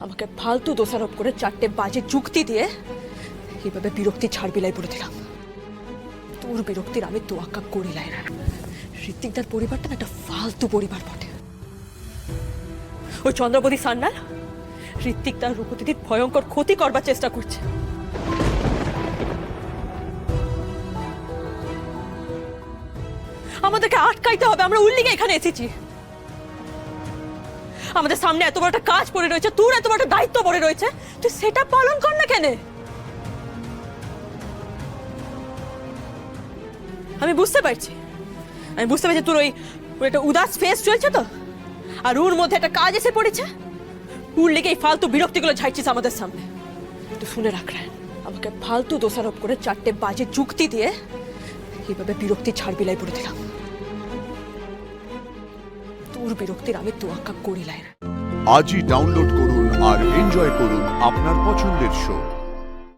আমাকে ফালতু দোষারোপ করে চারটে বাজে যুক্তি দিয়ে এইভাবে বিরক্তি ছাড়বিলাই বলে দিলাম। তোর বিরক্তির আমি তোয়াক্কা করিলাই না। ঋত্বিকদার পরিবারটা না একটা ফালতু পরিবার বটে। ওই চন্দ্রবতী সান্যাল ঋত্বিকদার রূপতিদির ভয়ঙ্কর ক্ষতি করবার চেষ্টা করছে। আমাদেরকে আটকাইতে হবে। আমরা উল্লিগে এখানে এসেছি। আমাদের সামনে এত বড় একটা কাজ পড়ে রয়েছে, তোর এত বড় একটা দায়িত্ব পড়ে রয়েছে, তুই সেটা পালন কর না কেন? আমি বুঝতে পারছি তোর ওই একটা উদাস ফেস চলছে তো, আর ওর মধ্যে একটা কাজ এসে পড়েছে। ওর লেগে এই ফালতু বিরক্তিগুলো ঝাইছিস আমাদের সামনে। তুই শুনে রাখ রে, আমাকে ফালতু দোষারোপ করে চারটে বাজে যুক্তি দিয়ে এইভাবে বিরক্তি ছাড়বিলাই বলে দিলাম। তোর বিরক্তির আমি তোয়াক্কা করিলাই না। আজই ডাউনলোড করুন আর এনজয় করুন আপনার পছন্দের শো।